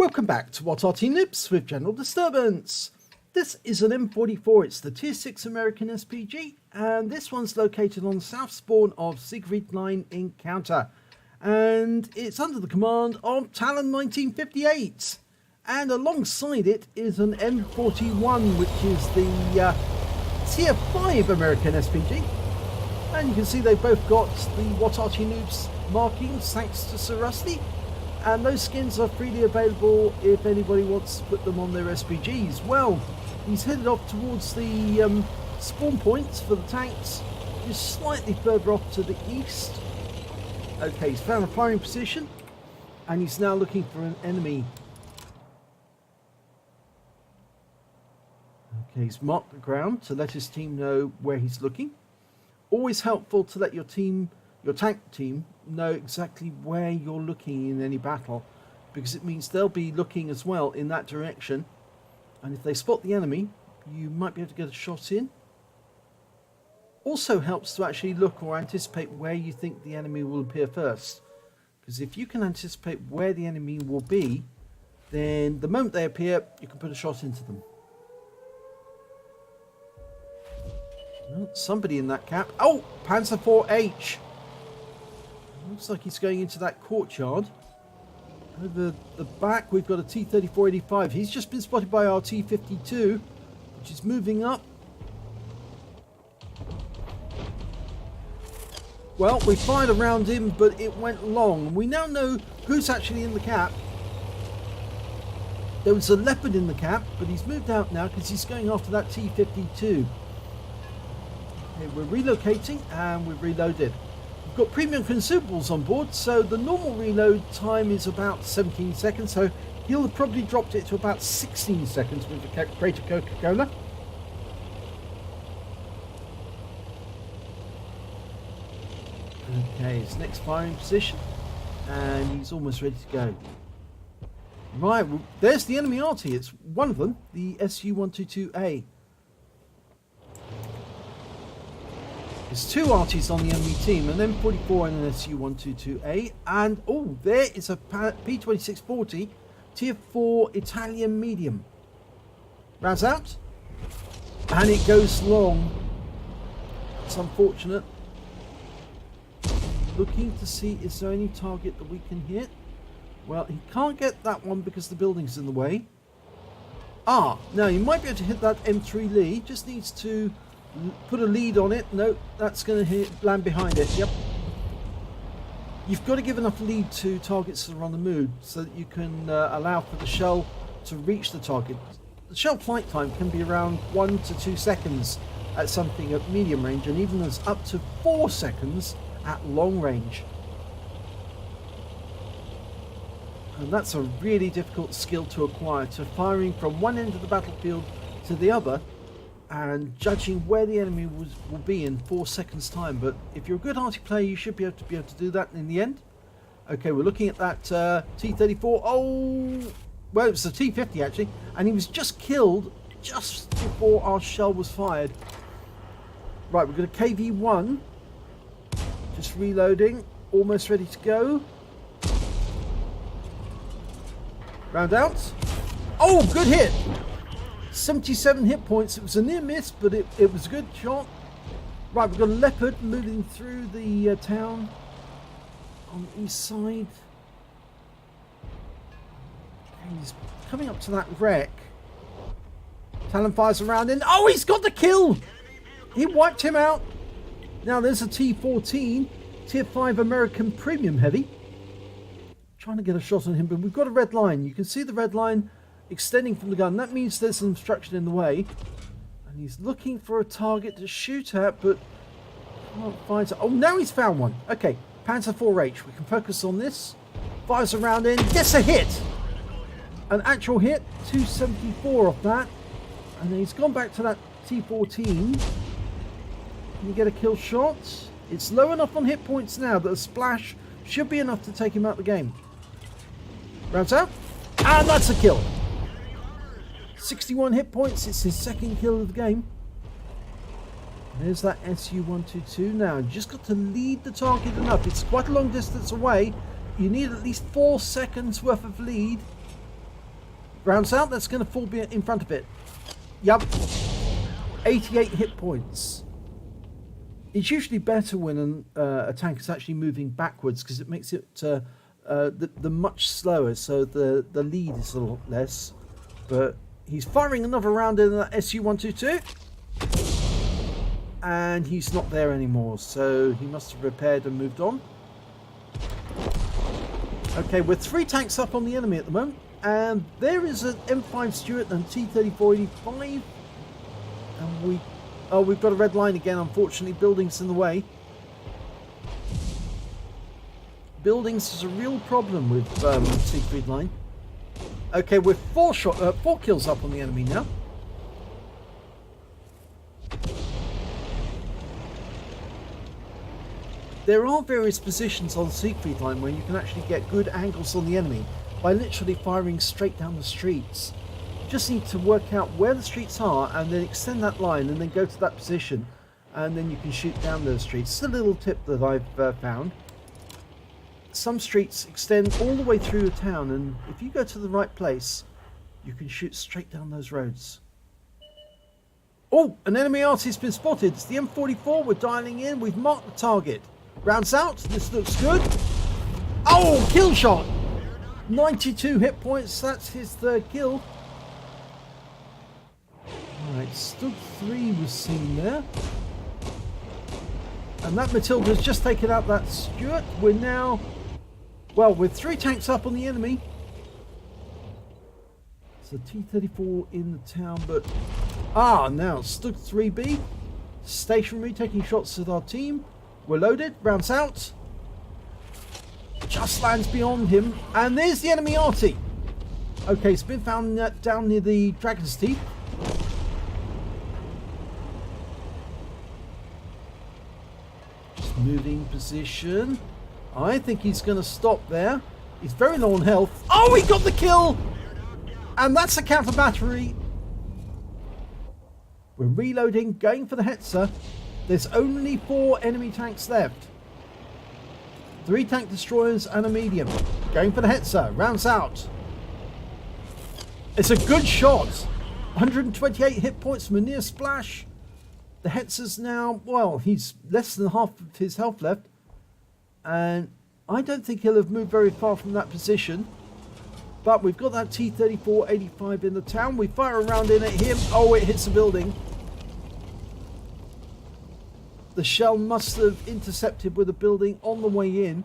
Welcome back to What Arty Noobs with General Disturbance. This is an M44, it's the Tier 6 American SPG, and this one's located on the south spawn of Siegfried Line Encounter. And it's under the command of Talon 1958. And alongside it is an M41, which is the Tier 5 American SPG. And you can see they've both got the What Arty Noobs markings thanks to Sir Rusty. And those skins are freely available if anybody wants to put them on their SPGs. Well, he's headed off towards the spawn points for the tanks, just slightly further off to the east. Okay, he's found a firing position, and he's now looking for an enemy. Okay, he's marked the ground to let his team know where he's looking. Always helpful to let your tank team know exactly where you're looking in any battle, because it means they'll be looking as well in that direction, and if they spot the enemy you might be able to get a shot in. Also helps to actually look or anticipate where you think the enemy will appear first, because if you can anticipate where the enemy will be, then the moment they appear you can put a shot into them. Well, somebody in that cap. Oh, Panzer 4H. Looks like he's going into that courtyard. Over the back we've got a T-34-85. He's just been spotted by our T-52, which is moving up. Well, we fired around him, but it went long. We now know who's actually in the cap. There was a Leopard in the cap, but he's moved out now because he's going after that T-52. Okay, we're relocating and we've reloaded. We've got premium consumables on board, so the normal reload time is about 17 seconds, so he'll have probably dropped it to about 16 seconds with the crate of Coca-Cola. Okay, his next firing position, and he's almost ready to go. Right, well, there's the enemy Arty. It's one of them, the Su-122A. There's two Artys on the enemy team, an M44 and an Su-122A, and oh, there is a P2640 Tier 4 Italian medium. Rounds out, and it goes long. It's unfortunate. Looking to see, is there any target that we can hit? Well, he can't get that one because the building's in the way. Ah, now you might be able to hit that M3 Lee, just needs to put a lead on it. No, that's going to land behind it. Yep. You've got to give enough lead to targets that are on the move so that you can allow for the shell to reach the target. The shell flight time can be around 1 to 2 seconds at something at medium range, and even as up to 4 seconds at long range. And that's a really difficult skill to acquire, to firing from one end of the battlefield to the other and judging where the enemy will be in 4 seconds time. But if you're a good Arty player, you should be able to do that in the end. Okay, we're looking at that T-34. Oh, well, it was the T-50 actually, and he was just killed just before our shell was fired. Right, we've got a KV-1 just reloading, almost ready to go. Round out. Oh, good hit. 77 hit points. It was a near miss, but it was a good shot. Right, we've got a Leopard moving through the town on the east side. Okay, he's coming up to that wreck. Talon fires around in. Oh, he's got the kill! He wiped him out. Now there's a T-14, Tier 5 American Premium Heavy. Trying to get a shot on him, but we've got a red line. You can see the red line extending from the gun. That means there's some obstruction in the way, and he's looking for a target to shoot at, but can't find it. Oh, now he's found one. Okay, Panzer 4H. We can focus on this. Fires around in, gets a hit, an actual hit. 274 off that, and then he's gone back to that T-14. Can you get a kill shot? It's low enough on hit points now that a splash should be enough to take him out of the game. Rounds out, and that's a kill. 61 hit points. It's his second kill of the game. There's that Su-122 now. You just got to lead the target enough. It's quite a long distance away. You need at least 4 seconds worth of lead. Rounds out, that's going to fall in front of it. Yup. 88 hit points. It's usually better when a tank is actually moving backwards because it makes it the much slower, so the lead is a lot less. But he's firing another round in that SU-122. And he's not there anymore, so he must have repaired and moved on. Okay, we're 3 tanks up on the enemy at the moment. And there is an M5 Stuart and T-3485. And we've got a red line again, unfortunately. Buildings in the way. Buildings is a real problem with Siegfried Line. Okay, we're 4 kills up on the enemy now. There are various positions on the Siegfried Line where you can actually get good angles on the enemy by literally firing straight down the streets. You just need to work out where the streets are and then extend that line and then go to that position, and then you can shoot down those streets. It's a little tip that I've found. Some streets extend all the way through a town, and if you go to the right place, you can shoot straight down those roads. Oh, an enemy artist's been spotted. It's the M44. We're dialing in. We've marked the target. Rounds out. This looks good. Oh, kill shot. 92 hit points. That's his third kill. Alright, Stug 3 was seen there. And that Matilda's just taken out that Stuart. We're now, well, with 3 tanks up on the enemy. It's a T-34 in the town, but now Stug 3B stationary, taking shots at our team. We're loaded. Rounds out. Just lands beyond him, and there's the enemy Arty. Okay, it's been found down near the Dragon's Teeth. Just moving position. I think he's going to stop there. He's very low on health. Oh, he got the kill! And that's a counter battery. We're reloading, going for the Hetzer. There's only 4 enemy tanks left. 3 tank destroyers and a medium. Going for the Hetzer. Rounds out. It's a good shot. 128 hit points from a near splash. The Hetzer's now, well, he's less than half of his health left. And I don't think he'll have moved very far from that position. But we've got that T-3485 in the town. We fire a round in at him. Oh, it hits the building. The shell must have intercepted with a building on the way in.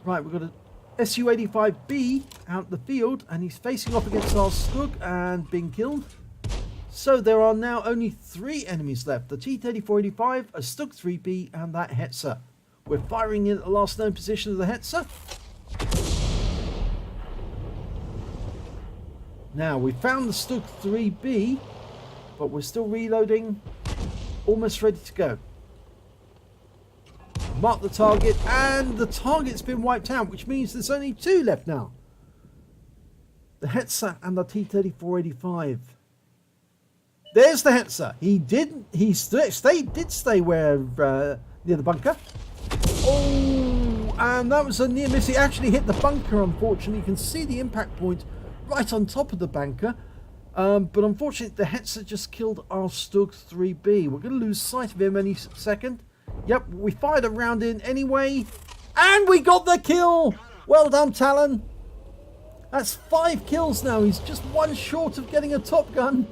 Right, we've got a SU-85B out in the field, and he's facing off against our Stug and being killed. So there are now only 3 enemies left. The T-3485, a Stug 3B, and that Hetzer. We're firing in at the last known position of the Hetzer. Now, we found the Stug 3B, but we're still reloading. Almost ready to go. Mark the target, and the target's been wiped out, which means there's only 2 left now. The Hetzer and the T-3485. There's the Hetzer. He did stay where near the bunker. Oh, and that was a near miss. He actually hit the bunker, unfortunately. You can see the impact point right on top of the bunker. But unfortunately, the Hetzer just killed our Stug 3B. We're going to lose sight of him any second. Yep, we fired a round in anyway. And we got the kill! Well done, Talon. That's 5 kills now. He's just 1 short of getting a Top Gun.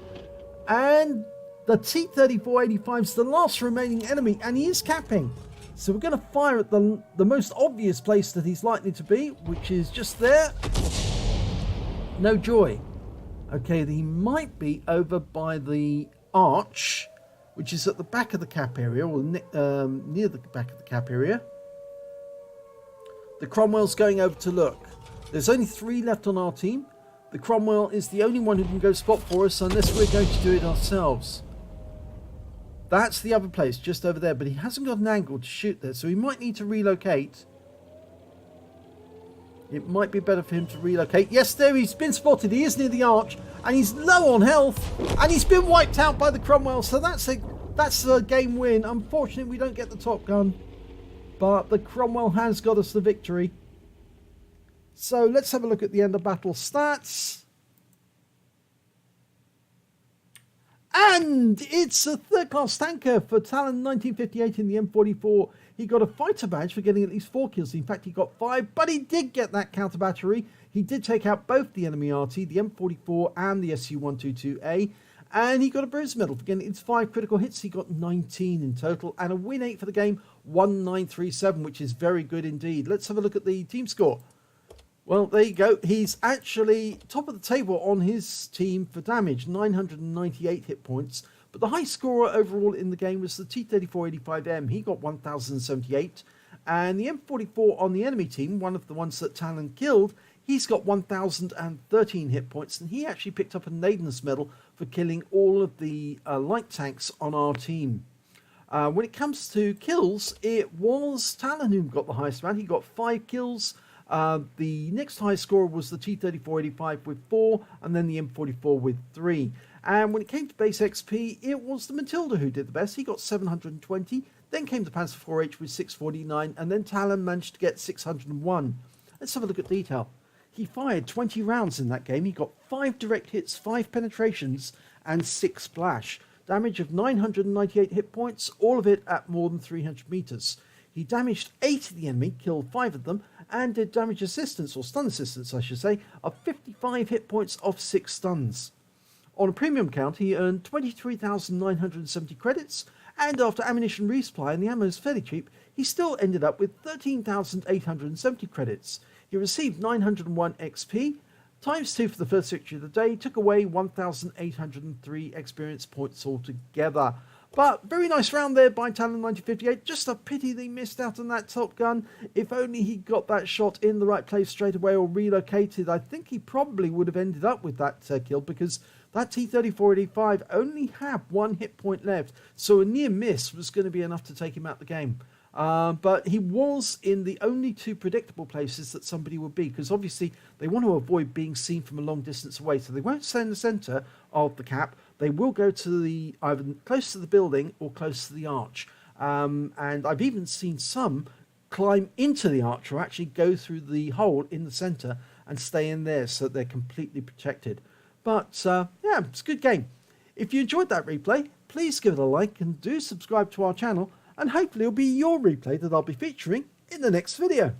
And the T-3485 is the last remaining enemy, and he is capping. So we're going to fire at the most obvious place that he's likely to be, which is just there. No joy. Okay, he might be over by the arch, which is at the back of the cap area, or near the back of the cap area. The Cromwell's going over to look. There's only 3 left on our team. The Cromwell is the only one who can go spot for us unless we're going to do it ourselves. That's the other place, just over there, but he hasn't got an angle to shoot there, so he might need to relocate. It might be better for him to relocate. Yes, there he's been spotted. He is near the arch, and he's low on health, and he's been wiped out by the Cromwell, so that's a game win. Unfortunately, we don't get the Top Gun, but the Cromwell has got us the victory. So let's have a look at the end of battle stats. And it's a third-class tanker for Talon 1958 in the M44. He got a fighter badge for getting at least 4 kills. In fact, he got 5, but he did get that counter battery. He did take out both the enemy Arty, the M44 and the Su-122A. And he got a bronze medal for getting its 5 critical hits. He got 19 in total. And a win 8 for the game, 1937, which is very good indeed. Let's have a look at the team score. Well, there you go. He's actually top of the table on his team for damage, 998 hit points. But the high scorer overall in the game was the T-3485M. He got 1,078. And the M44 on the enemy team, one of the ones that Talon killed, he's got 1,013 hit points. And he actually picked up a Naden's medal for killing all of the light tanks on our team. When it comes to kills, it was Talon who got the highest amount. He got 5 kills. The next highest scorer was the T-3485 with 4, and then the M44 with 3. And when it came to base XP, it was the Matilda who did the best. He got 720. Then came the Panzer 4H with 649, and then Talon managed to get 601. Let's have a look at detail. He fired 20 rounds in that game. He got 5 direct hits, 5 penetrations, and 6 splash. Damage of 998 hit points, all of it at more than 300 meters. He damaged 8 of the enemy, killed 5 of them, and did damage assistance, or stun assistance I should say, of 55 hit points off 6 stuns. On a premium count, he earned 23,970 credits, and after ammunition resupply and the ammo is fairly cheap, he still ended up with 13,870 credits. He received 901 XP, times 2 for the first victory of the day, took away 1,803 experience points altogether. But very nice round there by Talon 1958. Just a pity they missed out on that top gun. If only he got that shot in the right place straight away or relocated, I think he probably would have ended up with that kill, because that T-3485 only had 1 hit point left. So a near miss was going to be enough to take him out of the game. But he was in the only 2 predictable places that somebody would be, because obviously they want to avoid being seen from a long distance away. So they won't stay in the centre of the cap. They will go to the either close to the building or close to the arch. And I've even seen some climb into the arch or actually go through the hole in the centre and stay in there so they're completely protected. But yeah, it's a good game. If you enjoyed that replay, please give it a like and do subscribe to our channel. And hopefully it'll be your replay that I'll be featuring in the next video.